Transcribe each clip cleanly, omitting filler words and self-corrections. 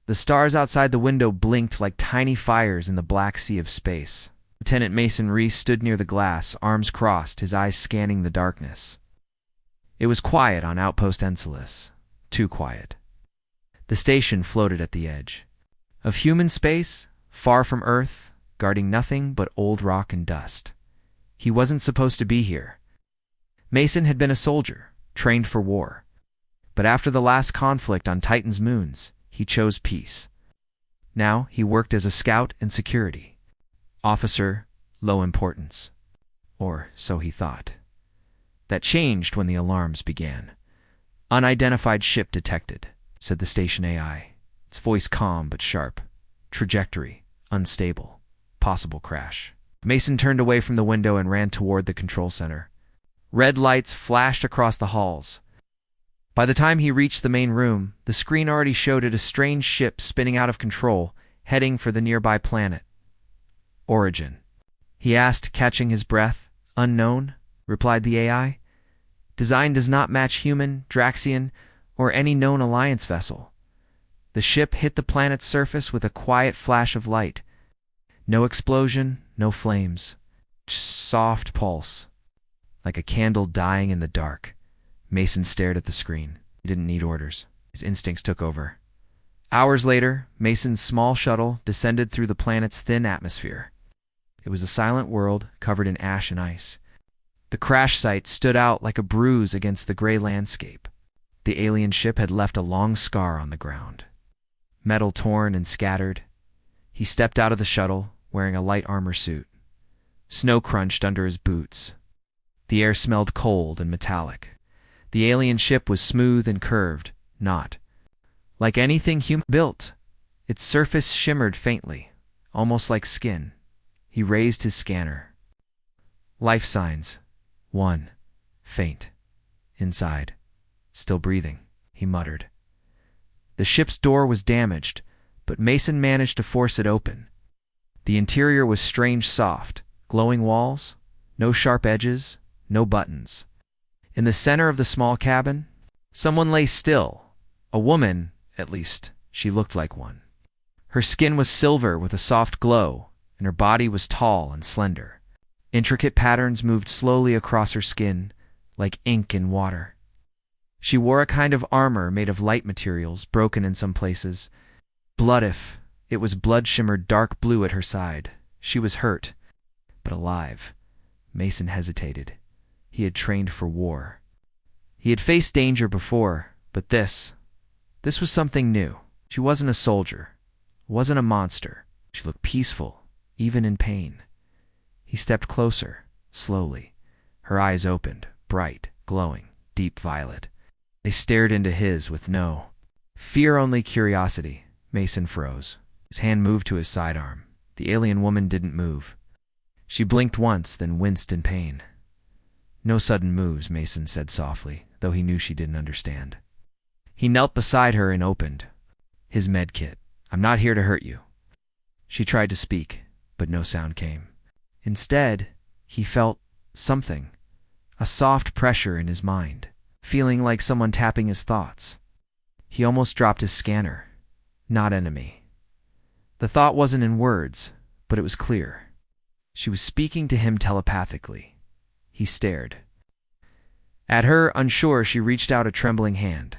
The stars outside the window blinked like tiny fires in the black sea of space. Lieutenant Mason Reese stood near the glass, arms crossed, his eyes scanning the darkness. It was quiet on Outpost Enceladus. Too quiet. The station floated at the edge of human space, far from Earth, guarding nothing but old rock and dust. He wasn't supposed to be here. Mason had been a soldier, trained for war. But after the last conflict on Titan's moons, he chose peace. Now he worked as a scout and security. Officer, low importance. Or so he thought. That changed when the alarms began. "Unidentified ship detected," said the station AI, its voice calm but sharp. "Trajectory, unstable. Possible crash." Mason turned away from the window and ran toward the control center. Red lights flashed across the halls. By the time he reached the main room, the screen already showed it a strange ship spinning out of control, heading for the nearby planet. "Origin?" he asked, catching his breath. "Unknown," replied the AI. "Design does not match human, Draxian, or any known Alliance vessel." The ship hit the planet's surface with a quiet flash of light. No explosion, no flames. Soft pulse. Like a candle dying in the dark. Mason stared at the screen. He didn't need orders. His instincts took over. Hours later, Mason's small shuttle descended through the planet's thin atmosphere. It was a silent world covered in ash and ice. The crash site stood out like a bruise against the gray landscape. The alien ship had left a long scar on the ground. Metal torn and scattered. He stepped out of the shuttle, wearing a light armor suit. Snow crunched under his boots. The air smelled cold and metallic. The alien ship was smooth and curved, not like anything human built. Its surface shimmered faintly, almost like skin. He raised his scanner. Life signs. 1. Faint. Inside. Still breathing, he muttered. The ship's door was damaged, but Mason managed to force it open. The interior was strange soft, glowing walls, no sharp edges, no buttons. In the center of the small cabin, someone lay still. A woman, at least, she looked like one. Her skin was silver with a soft glow, and her body was tall and slender. Intricate patterns moved slowly across her skin, like ink in water. She wore a kind of armor made of light materials, broken in some places. It was blood-shimmered dark blue at her side. She was hurt, but alive. Mason hesitated. He had trained for war. He had faced danger before, but this was something new. She wasn't a soldier, wasn't a monster. She looked peaceful, even in pain. He stepped closer, slowly. Her eyes opened, bright, glowing, deep violet. They stared into his with no fear, only curiosity. Mason froze. His hand moved to his sidearm. The alien woman didn't move. She blinked once, then winced in pain. "No sudden moves," Mason said softly, though he knew she didn't understand. He knelt beside her and opened his med kit. "I'm not here to hurt you." She tried to speak, but no sound came. Instead, he felt something, a soft pressure in his mind, feeling like someone tapping his thoughts. He almost dropped his scanner. Not enemy. The thought wasn't in words, but it was clear. She was speaking to him telepathically. He stared. At her, unsure, she reached out a trembling hand.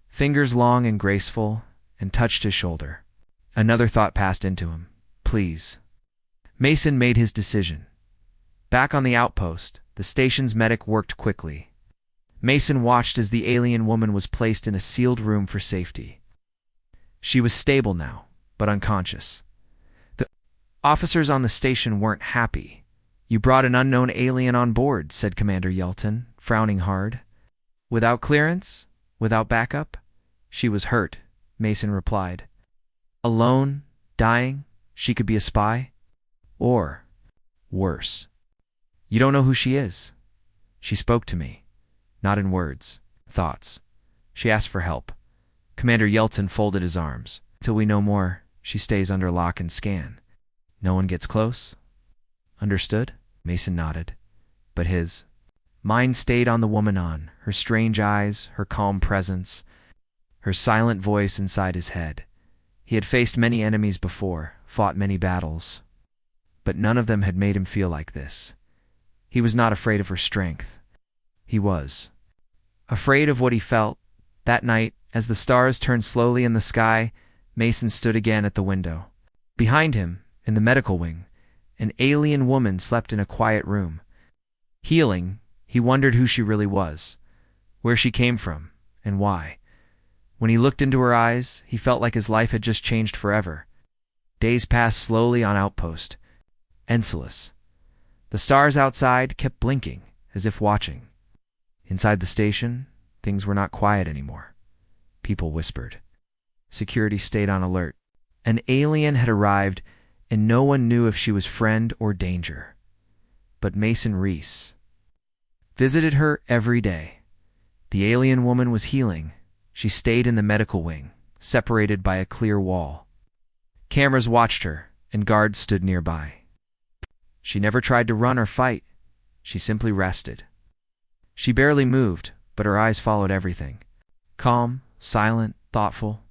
Fingers long and graceful, and touched his shoulder. Another thought passed into him. "Please." Mason made his decision. Back on the outpost, the station's medic worked quickly. Mason watched as the alien woman was placed in a sealed room for safety. She was stable now, but unconscious. The officers on the station weren't happy. "You brought an unknown alien on board," said Commander Yelton, frowning hard. "Without clearance? Without backup?" "She was hurt," Mason replied. "Alone? Dying? She could be a spy? Or worse. You don't know who she is." "She spoke to me. Not in words. Thoughts. She asked for help." Commander Yelton folded his arms. "Till we know more, she stays under lock and scan. No one gets close?" "Understood?" Mason nodded. But his mind stayed on the woman, on her strange eyes, her calm presence, her silent voice inside his head. He had faced many enemies before, fought many battles, but none of them had made him feel like this. He was not afraid of her strength. He was afraid of what he felt. That night, as the stars turned slowly in the sky, Mason stood again at the window. Behind him, in the medical wing, an alien woman slept in a quiet room. Healing, he wondered who she really was, where she came from, and why. When he looked into her eyes, he felt like his life had just changed forever. Days passed slowly on Outpost. Encelus. The stars outside kept blinking, as if watching. Inside the station, things were not quiet anymore. People whispered. Security stayed on alert. An alien had arrived, and no one knew if she was friend or danger. But Mason Reese visited her every day. The alien woman was healing. She stayed in the medical wing, separated by a clear wall. Cameras watched her, and guards stood nearby. She never tried to run or fight. She simply rested. She barely moved, but her eyes followed everything. Calm, silent, thoughtful.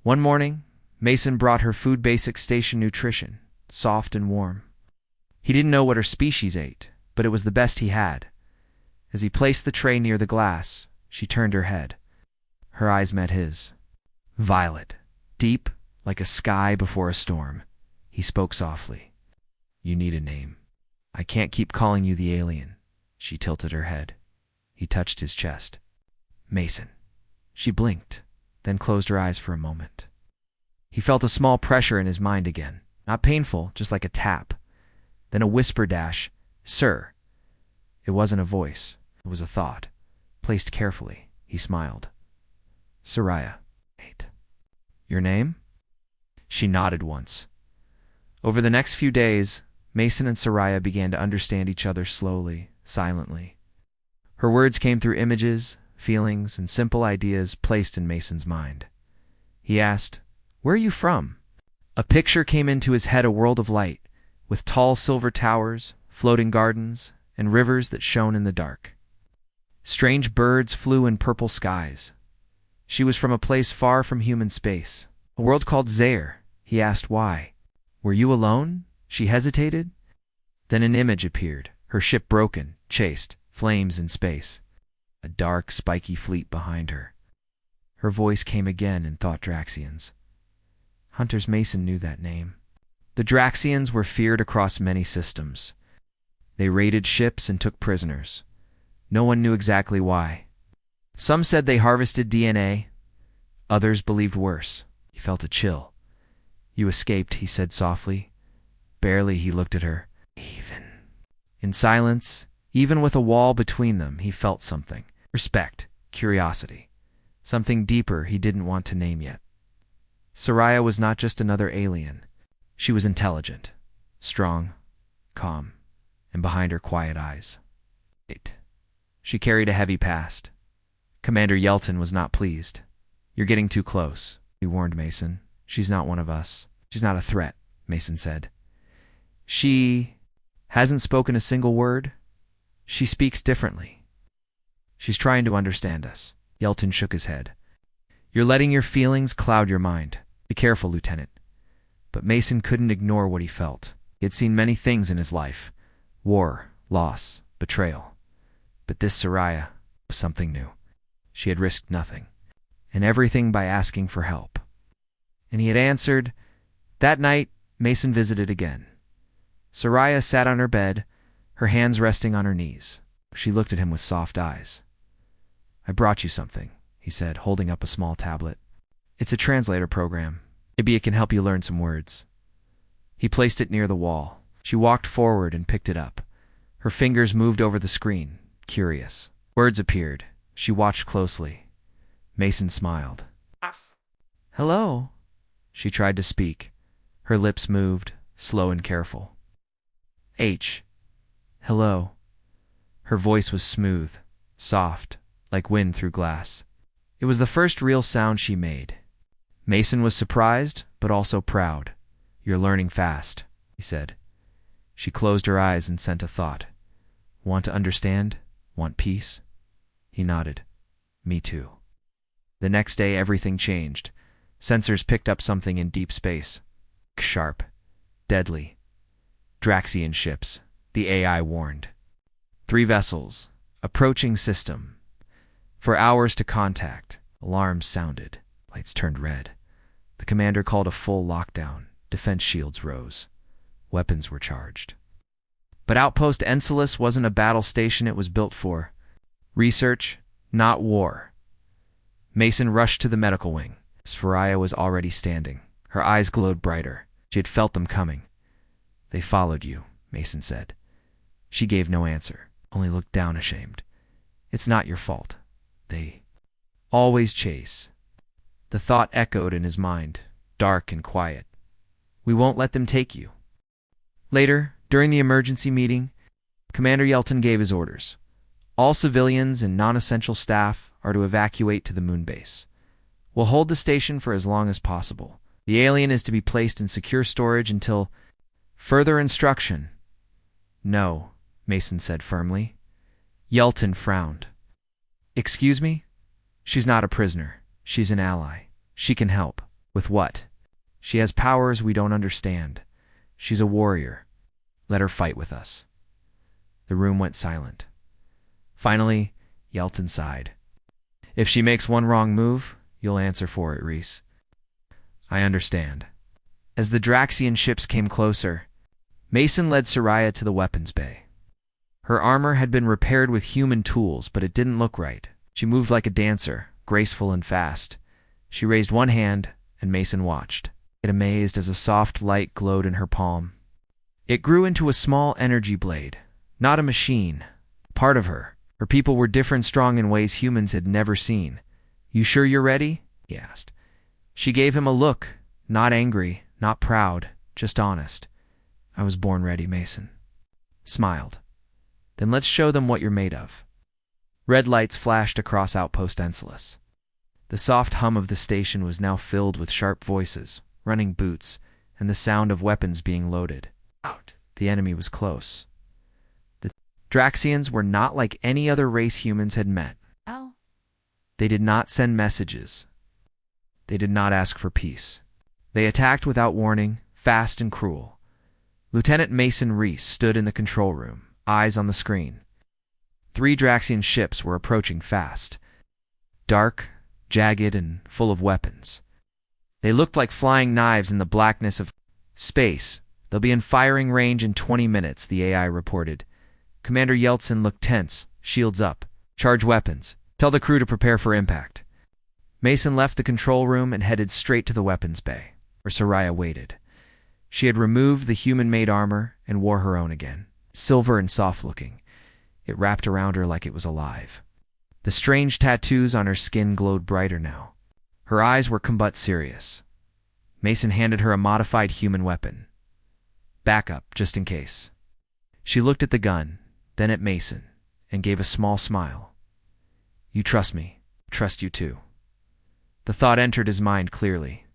One morning, Mason brought her food basic station nutrition, soft and warm. He didn't know what her species ate, but it was the best he had. As he placed the tray near the glass, she turned her head. Her eyes met his. Violet, deep, like a sky before a storm. He spoke softly. You need a name. I can't keep calling you the alien. She tilted her head. He touched his chest. Mason. She blinked, then closed her eyes for a moment. He felt a small pressure in his mind again. Not painful, just like a tap. Then a whisper dash. Sir. It wasn't a voice. It was a thought. Placed carefully, he smiled. Soraya. Wait. Your name? She nodded once. Over the next few days, Mason and Soraya began to understand each other slowly, silently. Her words came through images, feelings, and simple ideas placed in Mason's mind. He asked, Where are you from? A picture came into his head, a world of light, with tall silver towers, floating gardens, and rivers that shone in the dark. Strange birds flew in purple skies. She was from a place far from human space, a world called Zaire. He asked why. Were you alone? She hesitated. Then an image appeared, her ship broken, chased, flames in space. A dark, spiky fleet behind her. Her voice came again in Thought Draxians. Hunters Mason knew that name. The Draxians were feared across many systems. They raided ships and took prisoners. No one knew exactly why. Some said they harvested DNA. Others believed worse. He felt a chill. You escaped, he said softly. Barely he looked at her. In silence, even with a wall between them, he felt something. Respect, curiosity. Something deeper he didn't want to name yet. Soraya was not just another alien. She was intelligent, strong, calm, and behind her quiet eyes. She carried a heavy past. Commander Yelton was not pleased. You're getting too close, he warned Mason. She's not one of us. She's not a threat, Mason said. She hasn't spoken a single word. She speaks differently. She's trying to understand us. Yelton shook his head. You're letting your feelings cloud your mind. Be careful, Lieutenant. But Mason couldn't ignore what he felt. He had seen many things in his life. War, loss, betrayal. But this Soraya was something new. She had risked nothing, and everything by asking for help. And he had answered. That night, Mason visited again. Soraya sat on her bed, her hands resting on her knees. She looked at him with soft eyes. I brought you something, he said, holding up a small tablet. It's a translator program. Maybe it can help you learn some words. He placed it near the wall. She walked forward and picked it up. Her fingers moved over the screen, curious. Words appeared. She watched closely. Mason smiled. Hello. She tried to speak. Her lips moved, slow and careful. H. Hello. Her voice was smooth, soft, like wind through glass. It was the first real sound she made. Mason was surprised, but also proud. You're learning fast, he said. She closed her eyes and sent a thought. Want to understand? Want peace? He nodded. Me too. The next day, everything changed. Sensors picked up something in deep space. Sharp. Deadly. Draxian ships, the AI warned. 3 vessels. Approaching system. For hours to contact. Alarms sounded. Lights turned red. The commander called a full lockdown. Defense shields rose. Weapons were charged. But Outpost Enceladus wasn't a battle station it was built for. Research, not war. Mason rushed to the medical wing. Scifi was already standing. Her eyes glowed brighter. She had felt them coming. "They followed you," Mason said. She gave no answer, only looked down ashamed. "It's not your fault. They always chase." The thought echoed in his mind, dark and quiet. "We won't let them take you." Later, during the emergency meeting, Commander Yelton gave his orders. All civilians and non-essential staff are to evacuate to the moon base. We'll hold the station for as long as possible. The alien is to be placed in secure storage until further instruction. "No," Mason said firmly. Yelton frowned. "Excuse me? She's not a prisoner. She's an ally. She can help." "With what?" "She has powers we don't understand. She's a warrior. Let her fight with us." The room went silent. Finally, Yelton sighed. "If she makes one wrong move, you'll answer for it, Reese." "I understand." As the Draxian ships came closer, Mason led Scifi to the weapons bay. Her armor had been repaired with human tools, but it didn't look right. She moved like a dancer, graceful and fast. She raised one hand, and Mason watched, it amazed as a soft light glowed in her palm. It grew into a small energy blade, not a machine, part of her. Her people were different, strong in ways humans had never seen. "You sure you're ready?" he asked. She gave him a look, not angry, not proud, just honest. "I was born ready," Mason smiled. "Then let's show them what you're made of." Red lights flashed across Outpost Enceladus. The soft hum of the station was now filled with sharp voices, running boots, and the sound of weapons being loaded. The enemy was close. The Draxians were not like any other race humans had met. They did not send messages. They did not ask for peace. They attacked without warning, fast and cruel. Lieutenant Mason Reese stood in the control room, eyes on the screen. 3 Draxian ships were approaching fast. Dark, jagged, and full of weapons. They looked like flying knives in the blackness of space. "They'll be in firing range in 20 minutes, the AI reported. Commander Yeltsin looked tense, shields up. "Charge weapons. Tell the crew to prepare for impact." Mason left the control room and headed straight to the weapons bay, where Scifi waited. She had removed the human-made armor and wore her own again, silver and soft-looking. It wrapped around her like it was alive. The strange tattoos on her skin glowed brighter now. Her eyes were combat serious. Mason handed her a modified human weapon. "Backup, just in case." She looked at the gun, then at Mason, and gave a small smile. "You trust me. Trust you too." The thought entered his mind clearly.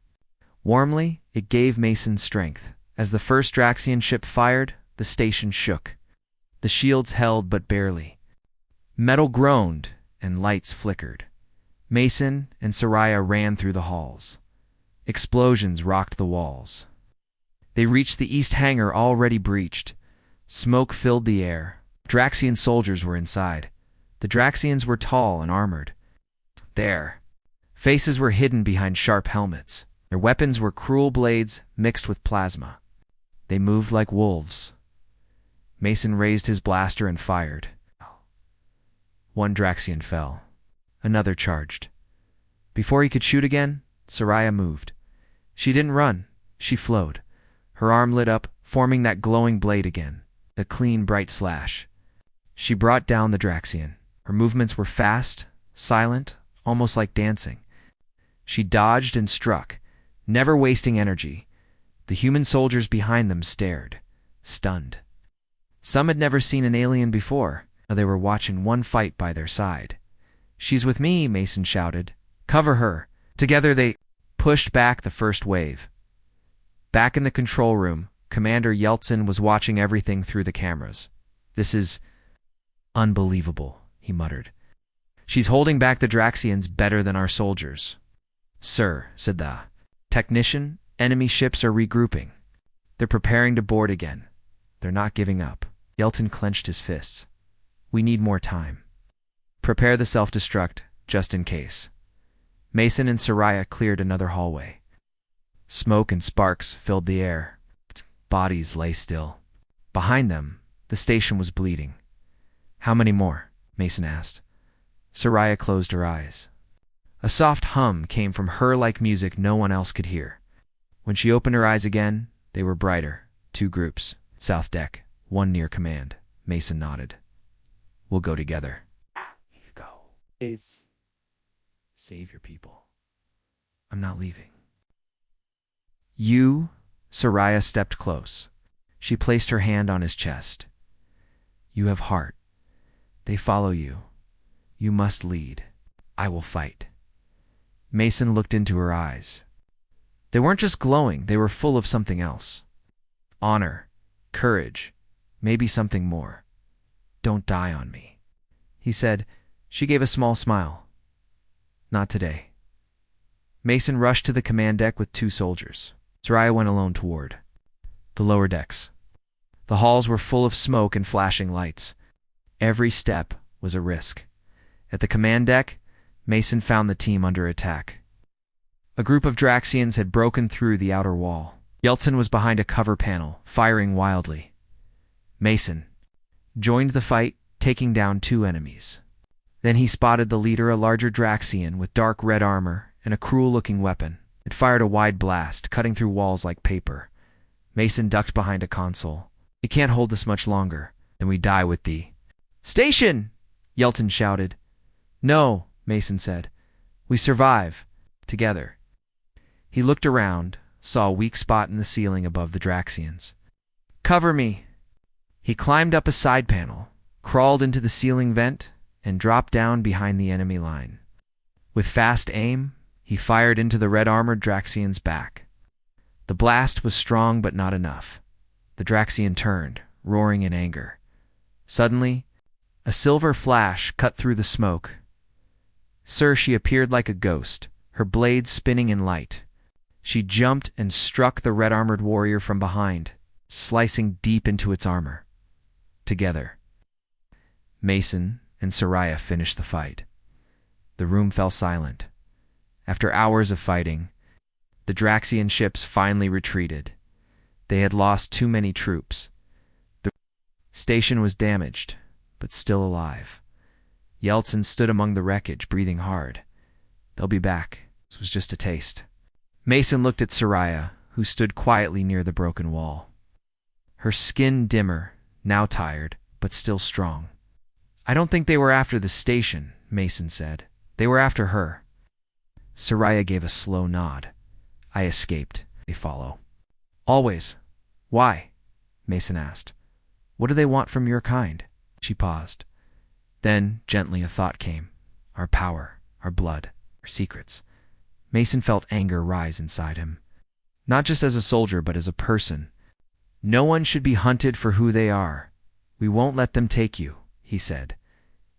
Warmly, it gave Mason strength. As the first Draxian ship fired, the station shook. The shields held but barely. Metal groaned, and lights flickered. Mason and Scifi ran through the halls. Explosions rocked the walls. They reached the east hangar, already breached. Smoke filled the air. Draxian soldiers were inside. The Draxians were tall and armored. Their faces were hidden behind sharp helmets. Their weapons were cruel blades mixed with plasma. They moved like wolves. Mason raised his blaster and fired. One Draxian fell. Another charged. Before he could shoot again, Scifi moved. She didn't run. She flowed. Her arm lit up, forming that glowing blade again, the clean, bright slash. She brought down the Draxian. Her movements were fast, silent, almost like dancing. She dodged and struck, never wasting energy. The human soldiers behind them stared, stunned. Some had never seen an alien before. They were watching one fight by their side. "She's with me," Mason shouted. "Cover her." Together they pushed back the first wave. Back in the control room, Commander Yeltsin was watching everything through the cameras. "This is unbelievable," he muttered. "She's holding back the Draxians better than our soldiers." "Sir," said the Technician, enemy ships are regrouping. They're preparing to board again. They're not giving up. Yelton clenched his fists. We need more time. Prepare the self-destruct, just in case. Mason and Soraya cleared another hallway. Smoke and sparks filled the air. Bodies lay still. Behind them, the station was bleeding. How many more? Mason asked. Soraya closed her eyes. A soft hum came from her like music no one else could hear. When she opened her eyes again, they were brighter. 2 groups. South deck, 1 near command. Mason nodded. We'll go together. You go. Is Save your people. I'm not leaving. You? Soraya stepped close. She placed her hand on his chest. You have heart. They follow you. You must lead. I will fight. Mason looked into her eyes. They weren't just glowing, they were full of something else. Honor, courage, maybe something more. Don't die on me, he said. She gave a small smile. Not today. Mason rushed to the command deck with 2 soldiers. Soraya went alone toward the lower decks. The halls were full of smoke and flashing lights. Every step was a risk. At the command deck, Mason found the team under attack. A group of Draxians had broken through the outer wall. Yeltsin was behind a cover panel, firing wildly. Mason joined the fight, taking down 2 enemies. Then he spotted the leader, a larger Draxian with dark red armor and a cruel-looking weapon. It fired a wide blast, cutting through walls like paper. Mason ducked behind a console. It can't hold this much longer. Then we die with thee. Station! Yelton shouted. No, Mason said. We survive. Together. He looked around, saw a weak spot in the ceiling above the Draxians. Cover me! He climbed up a side panel, crawled into the ceiling vent, and dropped down behind the enemy line. With fast aim, he fired into the red-armored Draxian's back. The blast was strong but not enough. The Draxian turned, roaring in anger. Suddenly, a silver flash cut through the smoke. Sir, she appeared like a ghost, her blade spinning in light. She jumped and struck the red-armored warrior from behind, slicing deep into its armor. Together, Mason and Soraya finished the fight. The room fell silent. After hours of fighting, the Draxian ships finally retreated. They had lost too many troops. The station was damaged, but still alive. Yeltsin stood among the wreckage, breathing hard. They'll be back. This was just a taste. Mason looked at Soraya, who stood quietly near the broken wall. Her skin dimmer, now tired, but still strong. I don't think they were after the station, Mason said. They were after her. Soraya gave a slow nod. I escaped. They follow. Always. Why? Mason asked. What do they want from your kind? She paused. Then, gently, a thought came. Our power, our blood, our secrets. Mason felt anger rise inside him. Not just as a soldier, but as a person. No one should be hunted for who they are. We won't let them take you, he said.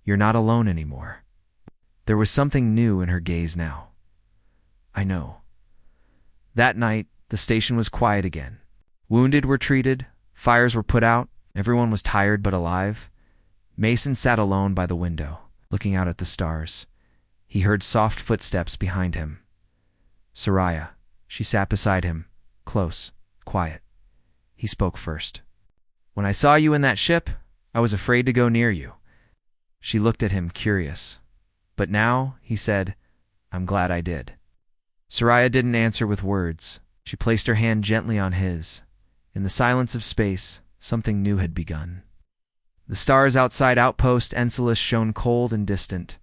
You're not alone anymore. There was something new in her gaze now. I know. That night, the station was quiet again. Wounded were treated, fires were put out, everyone was tired but alive. Mason sat alone by the window, looking out at the stars. He heard soft footsteps behind him. Soraya. She sat beside him, close, quiet. He spoke first. When I saw you in that ship, I was afraid to go near you. She looked at him, curious. But now, he said, I'm glad I did. Soraya didn't answer with words. She placed her hand gently on his. In the silence of space, something new had begun. The stars outside Outpost Enceladus shone cold and distant.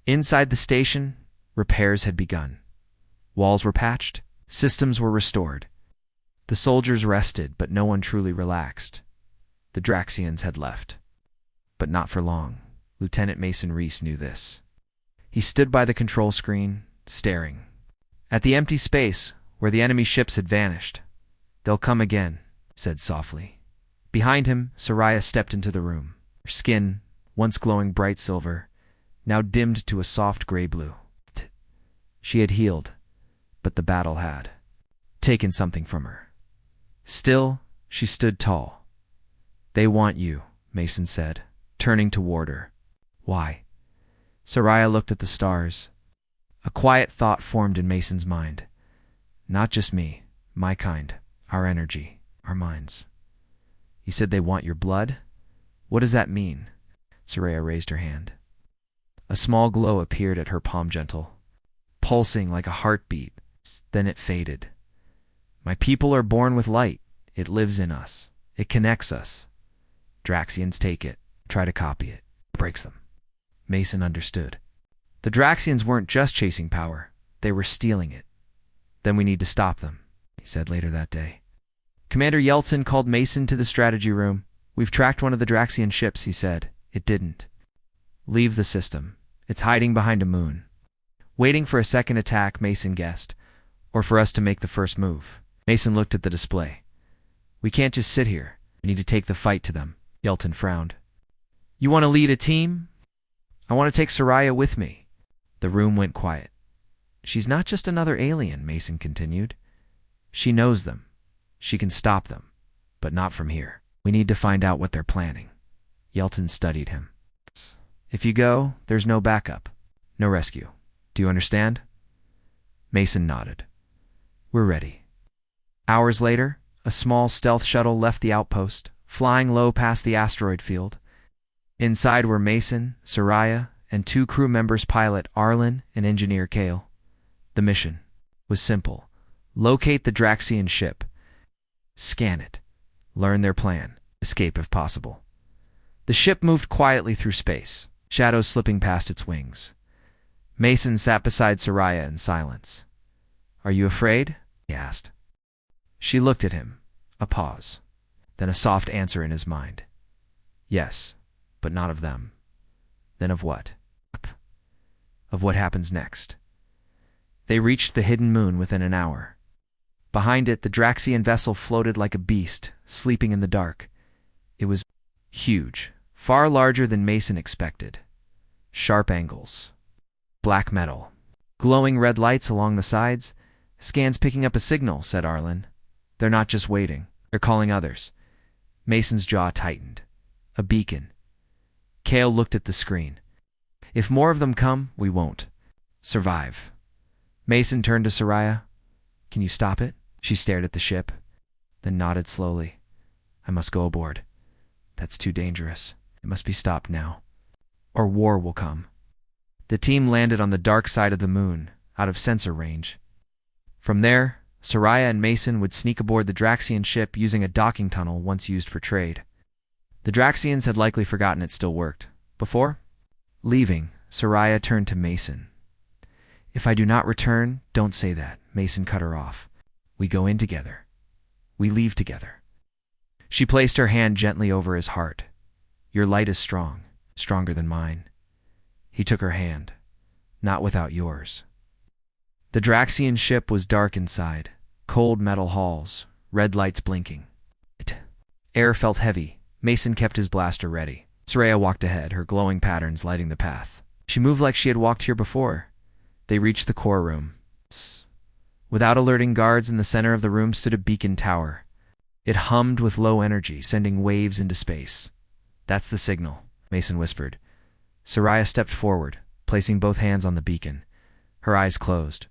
Inside the station, repairs had begun. Walls were patched, systems were restored. The soldiers rested, but no one truly relaxed. The Draxians had left. But not for long. Lieutenant Mason Reese knew this. He stood by the control screen, staring. At the empty space, where the enemy ships had vanished. They'll come again, said softly. Behind him, Soraya stepped into the room. Her skin, once glowing bright silver, now dimmed to a soft gray blue. She had healed, but the battle had. taken something from her. Still, she stood tall. They want you, Mason said, turning toward her. Why? Soraya looked at the stars. A quiet thought formed in Mason's mind. Not just me, my kind, our energy, our minds. You said they want your blood? What does that mean? Soraya raised her hand. A small glow appeared at her palm, gentle, pulsing like a heartbeat. Then it faded. My people are born with light. It lives in us. It connects us. Draxians take it, try to copy it, breaks them. Mason understood. The Draxians weren't just chasing power. They were stealing it. Then we need to stop them, he said later that day. Commander Yeltsin called Mason to the strategy room. We've tracked one of the Draxian ships, he said. It didn't leave the system. It's hiding behind a moon. Waiting for a second attack, Mason guessed, or for us to make the first move. Mason looked at the display. We can't just sit here. We need to take the fight to them. Yeltsin frowned. You want to lead a team? I want to take Soraya with me. The room went quiet. She's not just another alien, Mason continued. She knows them. She can stop them, but not from here. We need to find out what they're planning. Yeltsin studied him. If you go, there's no backup, no rescue. Do you understand? Mason nodded. We're ready. Hours later, a small stealth shuttle left the outpost, flying low past the asteroid field. Inside were Mason, Soraya, and 2 crew members, pilot Arlen and engineer Kale. The mission was simple. Locate the Draxian ship. Scan it. Learn their plan. Escape if possible. The ship moved quietly through space, shadows slipping past its wings. Mason sat beside Soraya in silence. Are you afraid? He asked. She looked at him. A pause. Then a soft answer in his mind. Yes, but not of them. Then of what? Of what happens next. They reached the hidden moon within an hour. Behind it, the Draxian vessel floated like a beast, sleeping in the dark. It was huge, far larger than Mason expected. Sharp angles. Black metal. Glowing red lights along the sides. Scans picking up a signal, said Arlen. They're not just waiting. They're calling others. Mason's jaw tightened. A beacon. Kale looked at the screen. If more of them come, we won't survive. Mason turned to Soraya. Can you stop it? She stared at the ship, then nodded slowly. I must go aboard. That's too dangerous. It must be stopped now, or war will come. The team landed on the dark side of the moon, out of sensor range. From there, Soraya and Mason would sneak aboard the Draxian ship using a docking tunnel once used for trade. The Draxians had likely forgotten it still worked. Before leaving, Soraya turned to Mason. If I do not return, don't say that. Mason cut her off. We go in together. We leave together. She placed her hand gently over his heart. Your light is strong, stronger than mine. He took her hand. Not without yours. The Draxian ship was dark inside. Cold metal halls, red lights blinking. Air felt heavy. Mason kept his blaster ready. Soraya walked ahead, her glowing patterns lighting the path. She moved like she had walked here before. They reached the core room. Without alerting guards, in the center of the room stood a beacon tower. It hummed with low energy, sending waves into space. That's the signal, Mason whispered. Soraya stepped forward, placing both hands on the beacon. Her eyes closed.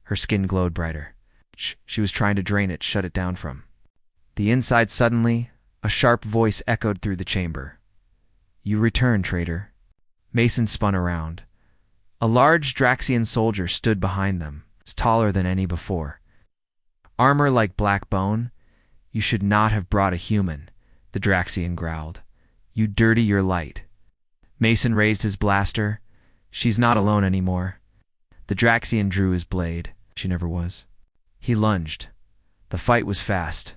Her skin glowed brighter. She was trying to drain it, shut it down from. The inside suddenly, a sharp voice echoed through the chamber. You return, traitor. Mason spun around. A large Draxian soldier stood behind them, taller than any before. Armor like black bone. You should not have brought a human, the Draxian growled. You dirty your light. Mason raised his blaster. She's not alone anymore. The Draxian drew his blade. She never was. He lunged. The fight was fast.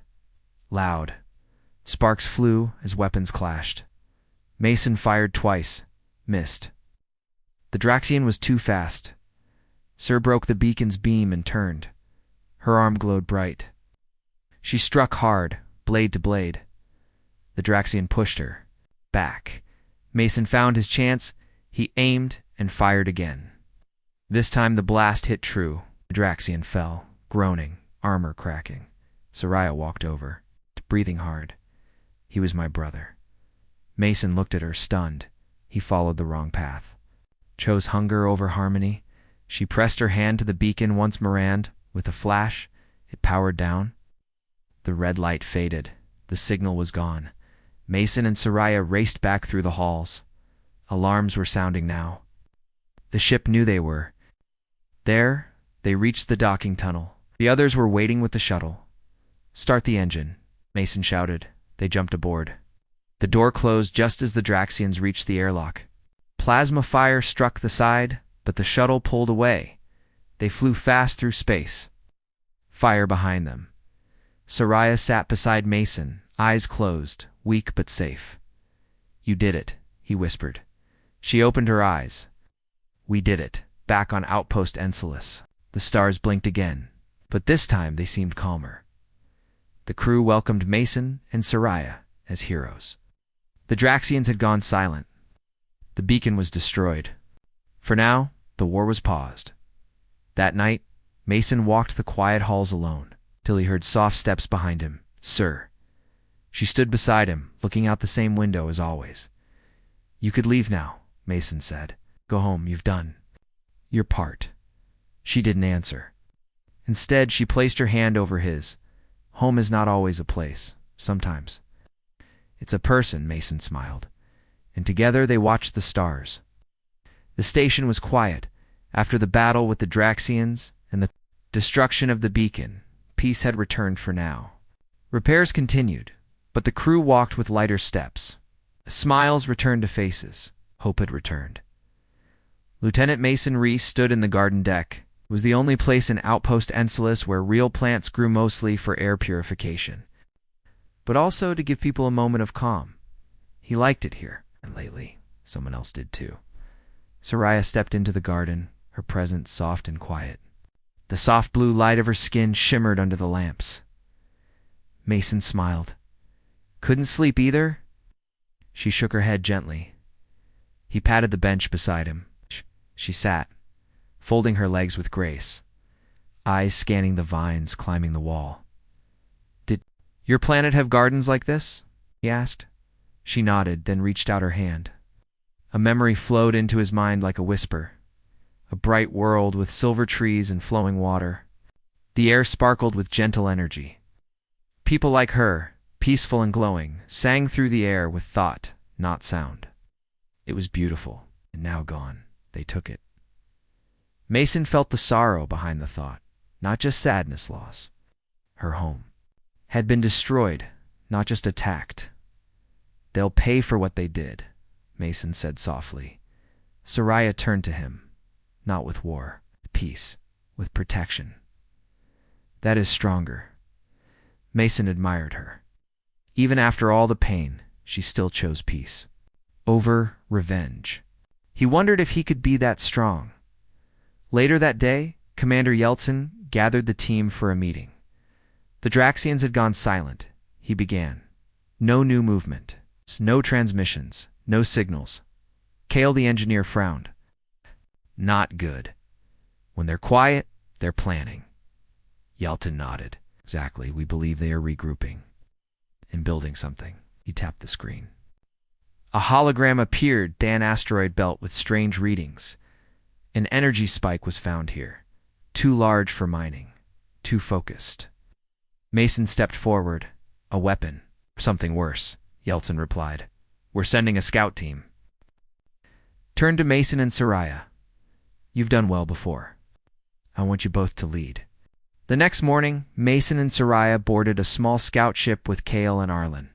Loud. Sparks flew as weapons clashed. Mason fired twice. Missed. The Draxian was too fast. Sir broke the beacon's beam and turned. Her arm glowed bright. She struck hard, blade to blade. The Draxian pushed her. Back. Mason found his chance. He aimed and fired again. This time the blast hit true. The Draxian fell, groaning, armor cracking. Sariah walked over, breathing hard. He was my brother. Mason looked at her, stunned. He followed the wrong path. Chose hunger over harmony. She pressed her hand to the beacon once Morand. With a flash, it powered down. The red light faded. The signal was gone. Mason and Sariah raced back through the halls. Alarms were sounding now. The ship knew they were. There, they reached the docking tunnel. The others were waiting with the shuttle. "Start the engine," Mason shouted. They jumped aboard. The door closed just as the Draxians reached the airlock. Plasma fire struck the side, but the shuttle pulled away. They flew fast through space. Fire behind them. Sariah sat beside Mason, eyes closed, weak but safe. "You did it," he whispered. She opened her eyes. "We did it, back on Outpost Enceladus." The stars blinked again, but this time they seemed calmer. The crew welcomed Mason and Sariah as heroes. The Draxians had gone silent. The beacon was destroyed. For now, the war was paused. That night, Mason walked the quiet halls alone, till he heard soft steps behind him. "Sir." She stood beside him, looking out the same window as always. "You could leave now," Mason said. "Go home, you've done your part." She didn't answer. Instead, she placed her hand over his. "Home is not always a place. Sometimes it's a person," Mason smiled. And together they watched the stars. The station was quiet. After the battle with the Draxians and the destruction of the beacon, peace had returned for now. Repairs continued, but the crew walked with lighter steps. Smiles returned to faces. Hope had returned. Lieutenant Mason Reese stood in the garden deck. It was the only place in Outpost Enceladus where real plants grew, mostly for air purification, but also to give people a moment of calm. He liked it here, and lately, someone else did too. Sariah stepped into the garden, her presence soft and quiet. The soft blue light of her skin shimmered under the lamps. Mason smiled. "Couldn't sleep either?" She shook her head gently. He patted the bench beside him. She sat, folding her legs with grace, eyes scanning the vines climbing the wall. "Did your planet have gardens like this?" he asked. She nodded, then reached out her hand. A memory flowed into his mind like a whisper. A bright world with silver trees and flowing water. The air sparkled with gentle energy. People like her, peaceful and glowing, sang through the air with thought, not sound. It was beautiful, and now gone. They took it. Mason felt the sorrow behind the thought, not just sadness, loss. Her home had been destroyed, not just attacked. "They'll pay for what they did," Mason said softly. Sariah turned to him, not with war, with peace, with protection. "That is stronger." Mason admired her. Even after all the pain, she still chose peace over revenge. He wondered if he could be that strong. Later that day, Commander Yeltsin gathered the team for a meeting. The Draxians had gone silent. He began. No new movement, no transmissions, no signals. Kale the engineer frowned. "Not good. When they're quiet, they're planning." Yeltsin nodded. "Exactly, we believe they are regrouping and building something." He tapped the screen. A hologram appeared, Dan asteroid belt with strange readings. An energy spike was found here. Too large for mining. Too focused. Mason stepped forward. "A weapon. Something worse," Yeltsin replied. "We're sending a scout team." Turned to Mason and Sariah. "You've done well before. I want you both to lead." The next morning, Mason and Sariah boarded a small scout ship with Kale and Arlen.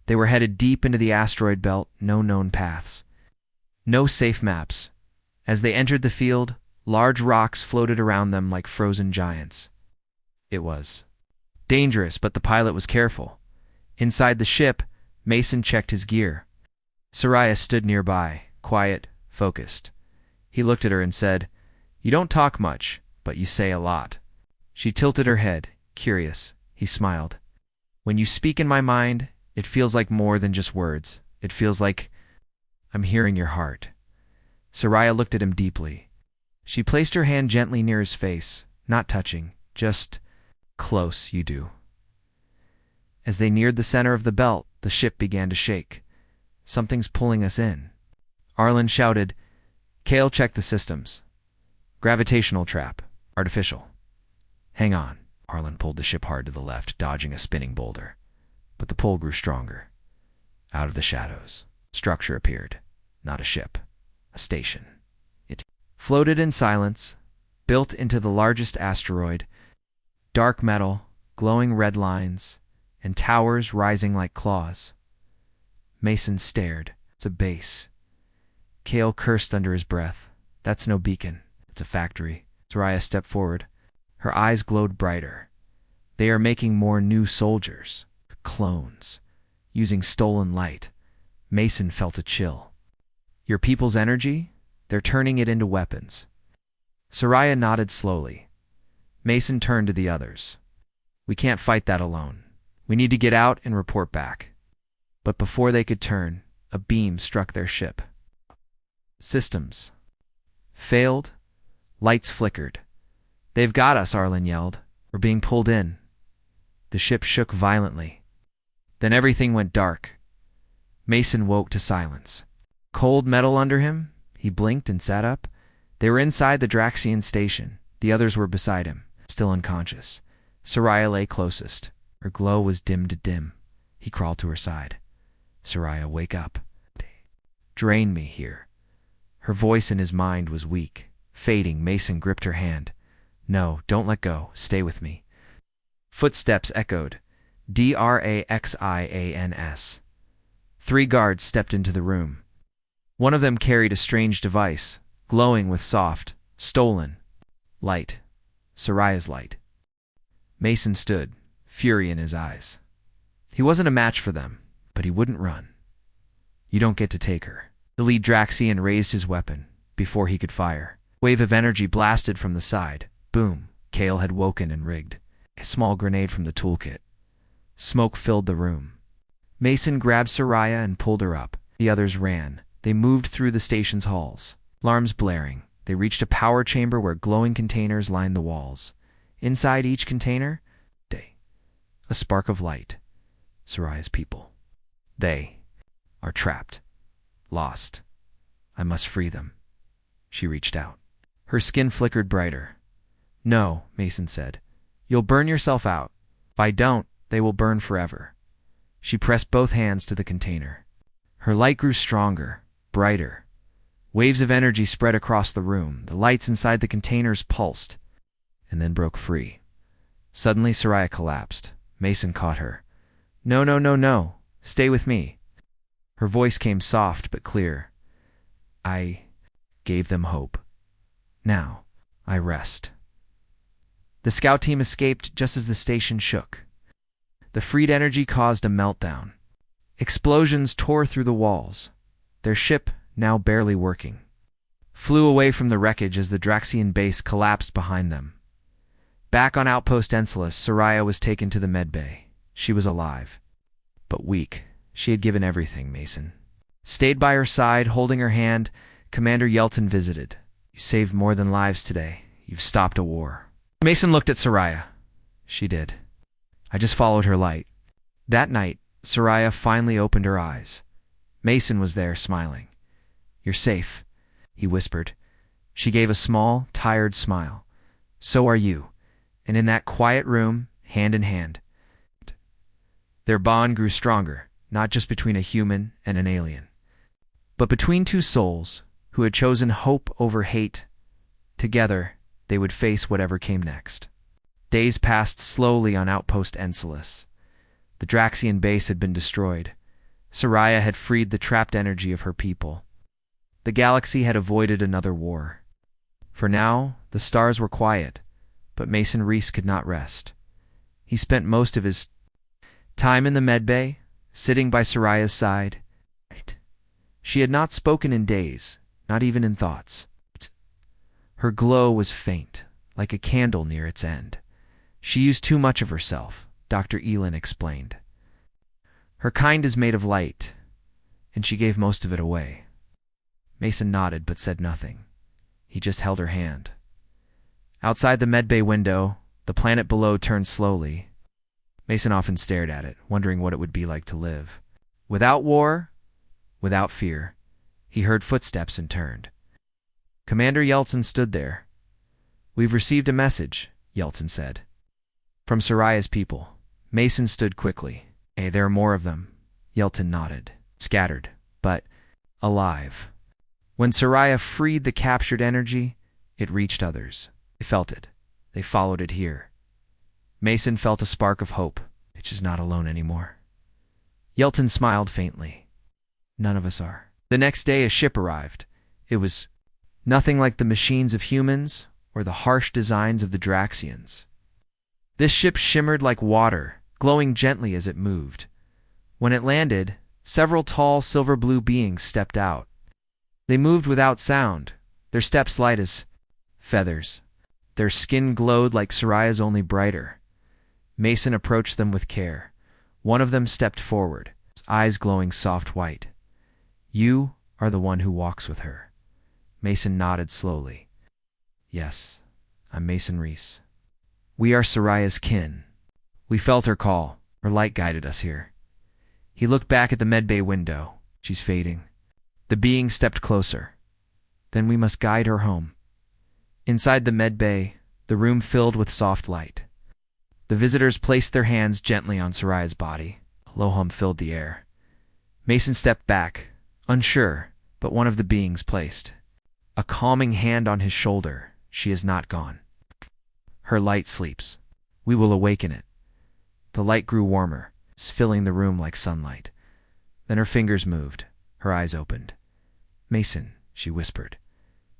They were headed deep into the asteroid belt, no known paths. No safe maps. As they entered the field, large rocks floated around them like frozen giants. It was dangerous, but the pilot was careful. Inside the ship, Mason checked his gear. Sariah stood nearby, quiet, focused. He looked at her and said, "You don't talk much, but you say a lot." She tilted her head, curious. He smiled. "When you speak in my mind, it feels like more than just words. It feels like I'm hearing your heart." Sariah looked at him deeply. She placed her hand gently near his face, not touching, just Close, you do. As they neared the center of the belt, the ship began to shake. Something's pulling us in. Arlen shouted, Kale, check the systems. Gravitational trap. Artificial. Hang on. Arlen pulled the ship hard to the left, dodging a spinning boulder. But the pull grew stronger. Out of the shadows, structure appeared. Not a ship. A station. It floated in silence, built into the largest asteroid. Dark metal, glowing red lines, and towers rising like claws. Mason stared. It's a base. Kale cursed under his breath. That's no beacon. It's a factory. Soraya stepped forward. Her eyes glowed brighter. They are making more new soldiers. Clones. Using stolen light. Mason felt a chill. Your people's energy? They're turning it into weapons. Soraya nodded slowly. Mason turned to the others. We can't fight that alone. We need to get out and report back. But before they could turn, a beam struck their ship. Systems. Failed. Lights flickered. They've got us, Arlen yelled. We're being pulled in. The ship shook violently. Then everything went dark. Mason woke to silence. Cold metal under him, he blinked and sat up. They were inside the Draxian station. The others were beside him, still unconscious. Soraya lay closest. Her glow was dim to dim. He crawled to her side. Soraya, wake up. Drain me here. Her voice in his mind was weak. Fading, Mason gripped her hand. No, don't let go. Stay with me. Footsteps echoed. Draxians. 3 guards stepped into the room. One of them carried a strange device, glowing with soft, stolen light. Soraya's light. Mason stood, fury in his eyes. He wasn't a match for them, but he wouldn't run. You don't get to take her. The lead Draxian raised his weapon before he could fire. A wave of energy blasted from the side. Boom. Kale had woken and rigged. A small grenade from the toolkit. Smoke filled the room. Mason grabbed Soraya and pulled her up. The others ran. They moved through the station's halls. Alarms blaring. They reached a power chamber where glowing containers lined the walls. Inside each container, a spark of light. Soraya's people. They are trapped. Lost. I must free them. She reached out. Her skin flickered brighter. No, Mason said. You'll burn yourself out. If I don't, they will burn forever. She pressed both hands to the container. Her light grew stronger, brighter. Waves of energy spread across the room. The lights inside the containers pulsed, and then broke free. Suddenly, Soraya collapsed. Mason caught her. No, no, no, no. Stay with me. Her voice came soft but clear. I gave them hope. Now, I rest. The scout team escaped just as the station shook. The freed energy caused a meltdown. Explosions tore through the walls. Their ship, now barely working, flew away from the wreckage as the Draxian base collapsed behind them. Back on Outpost Enceladus, Soraya was taken to the medbay. She was alive, but weak. She had given everything, Mason. Stayed by her side, holding her hand, Commander Yelton visited. You saved more than lives today. You've stopped a war. Mason looked at Soraya. She did. I just followed her light. That night, Soraya finally opened her eyes. Mason was there, smiling. You're safe, he whispered. She gave a small, tired smile. So are you. And in that quiet room, hand in hand. Their bond grew stronger, not just between a human and an alien, but between two souls who had chosen hope over hate. Together, they would face whatever came next. Days passed slowly on Outpost Enceladus. The Draxian base had been destroyed. Soraya had freed the trapped energy of her people. The galaxy had avoided another war. For now, the stars were quiet, but Mason Reese could not rest. He spent most of his time in the medbay, sitting by Soraya's side. She had not spoken in days, not even in thoughts. Her glow was faint, like a candle near its end. She used too much of herself, Dr. Elin explained. Her kind is made of light, and she gave most of it away. Mason nodded but said nothing. He just held her hand. Outside the medbay window, The planet below turned slowly. Mason often stared at it, wondering what it would be like to live. Without war, without fear. He heard footsteps and turned. Commander Yeltsin stood there. "We've received a message," Yeltsin said. "From Soraya's people." Mason stood quickly. "Hey, there are more of them." Yeltsin nodded. "Scattered, but alive." When Soraya freed the captured energy, it reached others. They felt it. They followed it here. Mason felt a spark of hope. It's just not alone anymore. Yeltsin smiled faintly. "None of us are." The next day a ship arrived. It was nothing like the machines of humans or the harsh designs of the Draxians. This ship shimmered like water, glowing gently as it moved. When it landed, several tall silver-blue beings stepped out. They moved without sound, their steps light as feathers. Their skin glowed like Soraya's, only brighter. Mason approached them with care. One of them stepped forward, his eyes glowing soft white. "You are the one who walks with her." Mason nodded slowly. "Yes, I'm Mason Reese. We are Soraya's kin. We felt her call. Her light guided us here." He looked back at the medbay window. "She's fading." The being stepped closer. "Then we must guide her home." Inside the medbay, the room filled with soft light. The visitors placed their hands gently on Soraya's body. A low hum filled the air. Mason stepped back, unsure, but one of the beings placed a calming hand on his shoulder. "She is not gone. Her light sleeps. We will awaken it." The light grew warmer, filling the room like sunlight. Then her fingers moved. Her eyes opened. "Mason," she whispered.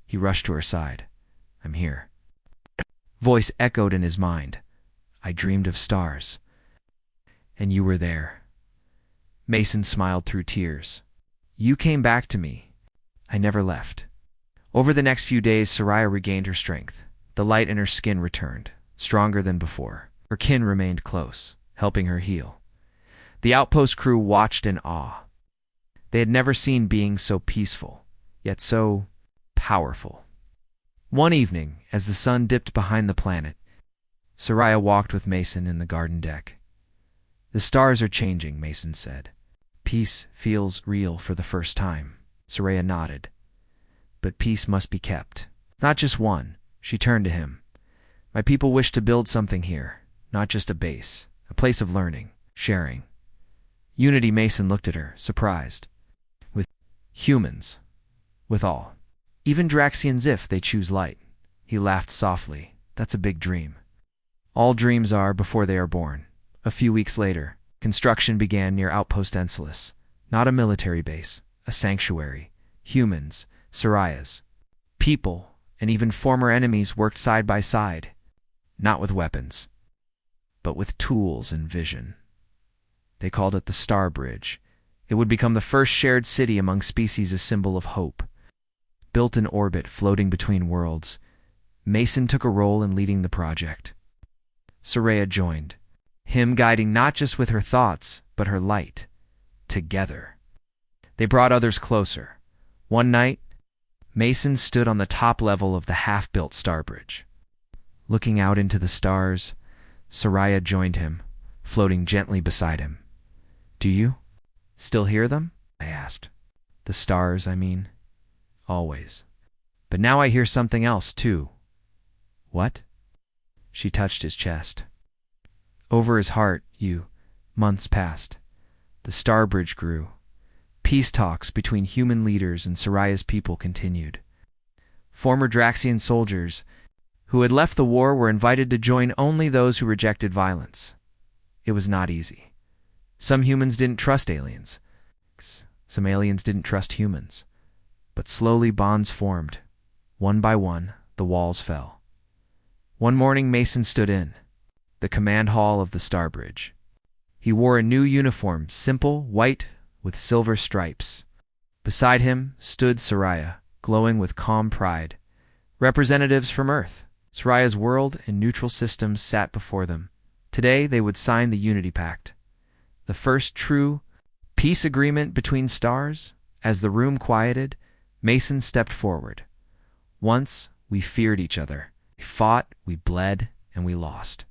He rushed to her side. "I'm here." Voice echoed in his mind. "I dreamed of stars. And you were there." Mason smiled through tears. "You came back to me. I never left." Over the next few days, Soraya regained her strength. The light in her skin returned, stronger than before. Her kin remained close, helping her heal. The outpost crew watched in awe. They had never seen beings so peaceful, yet so powerful. One evening, as the sun dipped behind the planet, Soraya walked with Mason in the garden deck. "The stars are changing," Mason said. "Peace feels real for the first time." Soraya nodded. "But peace must be kept. Not just one." She turned to him. "My people wish to build something here, not just a base, a place of learning, sharing." Unity. Mason looked at her, surprised. "With humans. With all. Even Draxians if they choose light." He laughed softly. "That's a big dream." All dreams are before they are born. A few weeks later, construction began near Outpost Enceladus. Not a military base, a sanctuary. Humans, Soraya's, people, and even former enemies worked side by side. Not with weapons, but with tools and vision. They called it the Star Bridge. It would become the first shared city among species, a symbol of hope. Built in orbit, floating between worlds, Mason took a role in leading the project. Soraya joined, him guiding not just with her thoughts, but her light. Together, they brought others closer. One night, Mason stood on the top level of the half-built Star Bridge. Looking out into the stars, Soraya joined him, floating gently beside him. "Do you still hear them?" I asked. "The stars, I mean." "Always. But now I hear something else, too." "What?" She touched his chest. Over his heart, months passed. The Star Bridge grew. Peace talks between human leaders and Soraya's people continued. Former Draxian soldiers who had left the war were invited to join only those who rejected violence. It was not easy. Some humans didn't trust aliens. Some aliens didn't trust humans. But slowly bonds formed. One by one, the walls fell. One morning, Mason stood in the command hall of the Star Bridge. He wore a new uniform, simple, white, with silver stripes. Beside him stood Soraya, glowing with calm pride. Representatives from Earth, Soraya's world and neutral systems sat before them. Today they would sign the Unity Pact, the first true peace agreement between stars. As the room quieted, Mason stepped forward. "Once we feared each other. We fought, we bled, and we lost.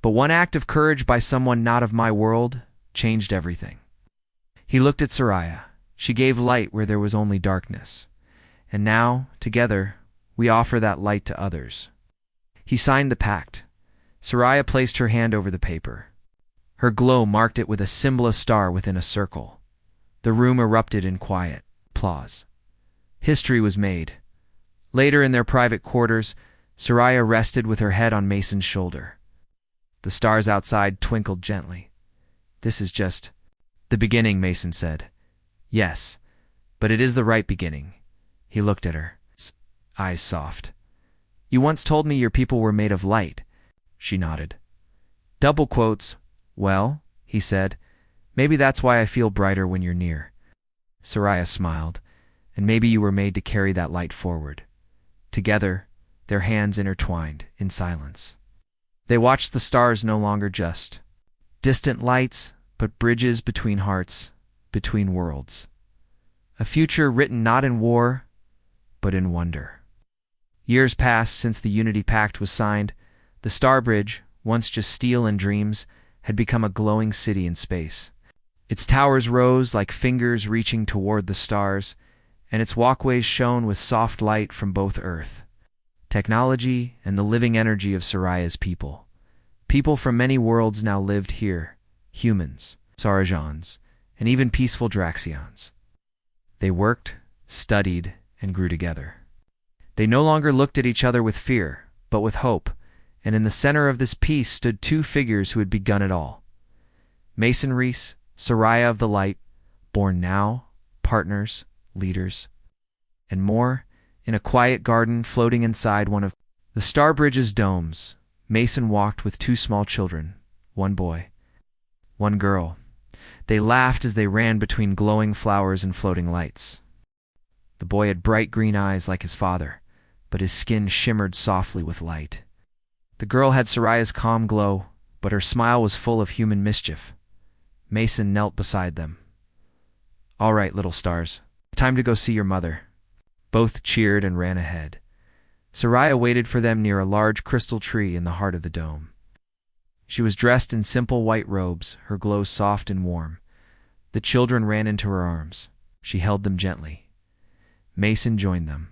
But one act of courage by someone not of my world changed everything. He looked at Soraya. She gave light where there was only darkness. And now, together, we offer that light to others. He signed the pact. Soraya placed her hand over the paper. Her glow marked it with a symbol star within a circle. The room erupted in quiet applause. History was made. Later in their private quarters, Soraya rested with her head on Mason's shoulder. The stars outside twinkled gently. "This is just the beginning," Mason said. "Yes, but it is the right beginning." He looked at her, his eyes soft. "You once told me your people were made of light." She nodded. Double quotes. "Well," he said, "maybe that's why I feel brighter when you're near." Soraya smiled. "And maybe you were made to carry that light forward." Together, their hands intertwined in silence. They watched the stars, no longer just distant lights, but bridges between hearts, between worlds. A future written not in war, but in wonder. Years passed since the Unity Pact was signed. The Star Bridge, once just steel and dreams, had become a glowing city in space. Its towers rose like fingers reaching toward the stars, and its walkways shone with soft light from both Earth, technology, and the living energy of Soraya's people. People from many worlds now lived here, humans, Sarajans, and even peaceful Draxians. They worked, studied, and grew together. They no longer looked at each other with fear, but with hope, and in the center of this peace stood two figures who had begun it all. Mason Reese, Soraya of the Light, born now, partners, leaders, and more, in a quiet garden floating inside one of the Star Bridge's domes. Mason walked with two small children, one boy, one girl. They laughed as they ran between glowing flowers and floating lights. The boy had bright green eyes like his father, but his skin shimmered softly with light. The girl had Soraya's calm glow, but her smile was full of human mischief. Mason knelt beside them. "All right, little stars, time to go see your mother." Both cheered and ran ahead. Soraya waited for them near a large crystal tree in the heart of the dome. She was dressed in simple white robes, her glow soft and warm. The children ran into her arms. She held them gently. Mason joined them.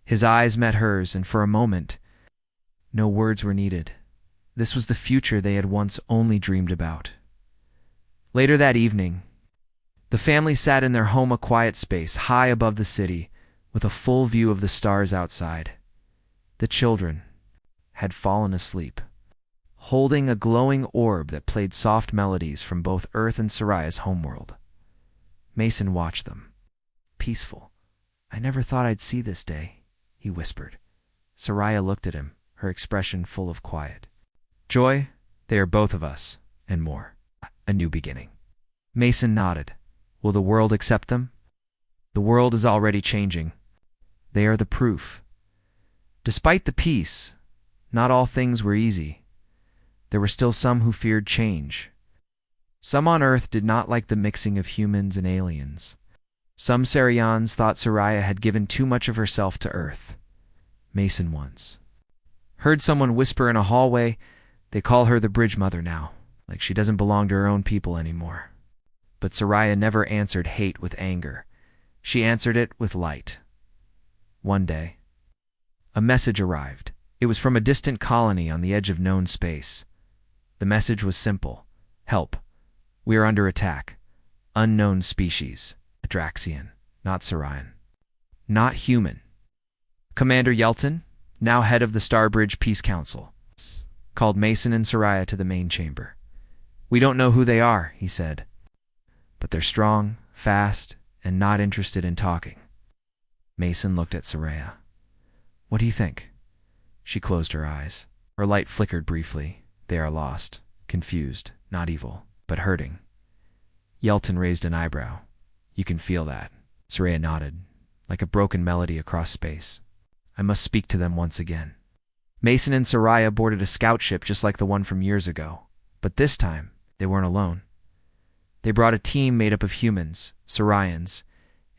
His eyes met hers, and for a moment, no words were needed. This was the future they had once only dreamed about. Later that evening, the family sat in their home, a quiet space high above the city, with a full view of the stars outside. The children had fallen asleep, holding a glowing orb that played soft melodies from both Earth and Soraya's homeworld. Mason watched them. "Peaceful. I never thought I'd see this day," he whispered. Soraya looked at him, her expression full of quiet. "Joy, they are both of us, and more. A new beginning." Mason nodded. "Will the world accept them?" "The world is already changing. They are the proof." Despite the peace, not all things were easy. There were still some who feared change. Some on Earth did not like the mixing of humans and aliens. Some Sarians thought Soraya had given too much of herself to Earth. Mason once heard someone whisper in a hallway, "They call her the Bridge Mother now, like she doesn't belong to her own people anymore." But Soraya never answered hate with anger. She answered it with light. One day, a message arrived. It was from a distant colony on the edge of known space. The message was simple. "Help. We are under attack. Unknown species. A Draxian, not Sorayan. Not human." Commander Yelton, now head of the Starbridge Peace Council, called Mason and Soraya to the main chamber. "We don't know who they are," he said, "but they're strong, fast, and not interested in talking." Mason looked at Soraya. "What do you think?" She closed her eyes. Her light flickered briefly. "They are lost, confused, not evil, but hurting." Yelton raised an eyebrow. "You can feel that." Soraya nodded, like a broken melody across space. "I must speak to them once again." Mason and Soraya boarded a scout ship just like the one from years ago, but this time they weren't alone. They brought a team made up of humans, Sorayans,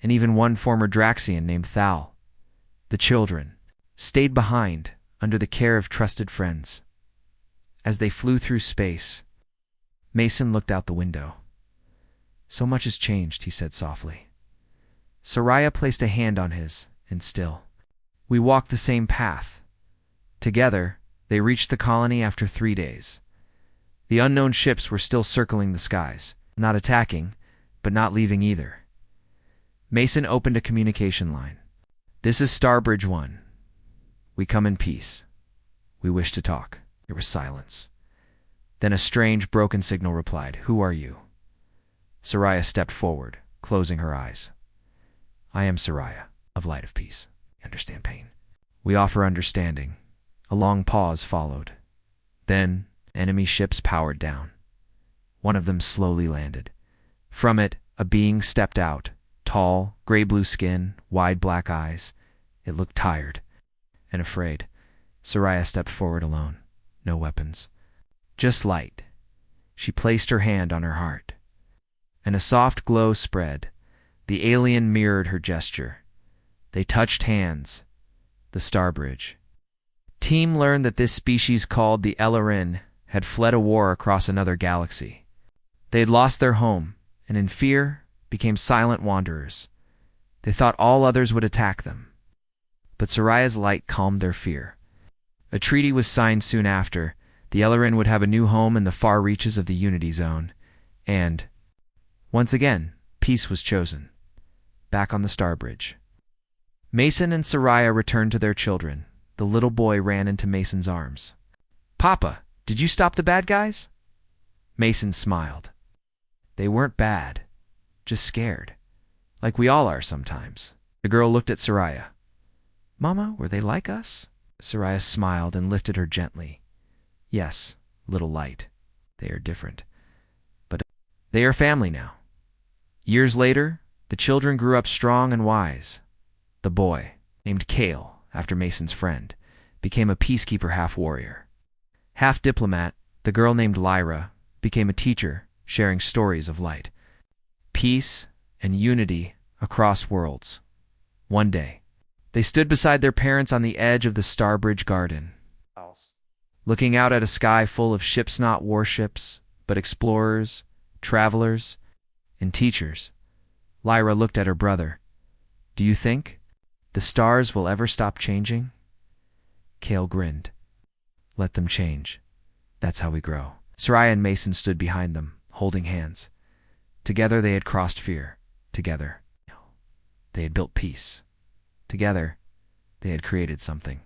and even one former Draxian named Thal. The children stayed behind under the care of trusted friends. As they flew through space, Mason looked out the window. "So much has changed," he said softly. Soraya placed a hand on his, and still. "We walked the same path." Together, they reached the colony after 3 days. The unknown ships were still circling the skies, not attacking, but not leaving either. Mason opened a communication line. "This is Starbridge 1. We come in peace. We wish to talk." There was silence. Then a strange, broken signal replied, "Who are you?" Soraya stepped forward, closing her eyes. "I am Soraya, of Light of Peace. I understand pain. We offer understanding." A long pause followed. Then, enemy ships powered down. One of them slowly landed. From it, a being stepped out, tall, gray-blue skin, wide black eyes. It looked tired and afraid. Soraya stepped forward alone. No weapons. Just light. She placed her hand on her heart. And a soft glow spread. The alien mirrored her gesture. They touched hands. The Starbridge. Team learned that this species called the Ellerin had fled a war across another galaxy. They had lost their home, and in fear became silent wanderers. They thought all others would attack them. But Soraya's light calmed their fear. A treaty was signed soon after. The Ellerin would have a new home in the far reaches of the Unity Zone. And, once again, peace was chosen. Back on the Starbridge. Mason and Soraya returned to their children. The little boy ran into Mason's arms. "Papa, did you stop the bad guys?" Mason smiled. "They weren't bad, just scared, like we all are sometimes." The girl looked at Soraya. "Mama, were they like us?" Soraya smiled and lifted her gently. "Yes, little light. They are different. But they are family now." Years later, the children grew up strong and wise. The boy, named Kale, after Mason's friend, became a peacekeeper half-warrior. Half-diplomat, the girl named Lyra became a teacher, sharing stories of light, peace, and unity across worlds. One day, they stood beside their parents on the edge of the Starbridge garden, looking out at a sky full of ships, not warships, but explorers, travelers, and teachers. Lyra looked at her brother. "Do you think the stars will ever stop changing?" Kale grinned. "Let them change. That's how we grow." Soraya and Mason stood behind them, holding hands. Together they had crossed fear. Together they had built peace. Together they had created something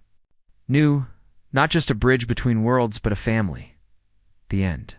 new, not just a bridge between worlds, but a family. The end.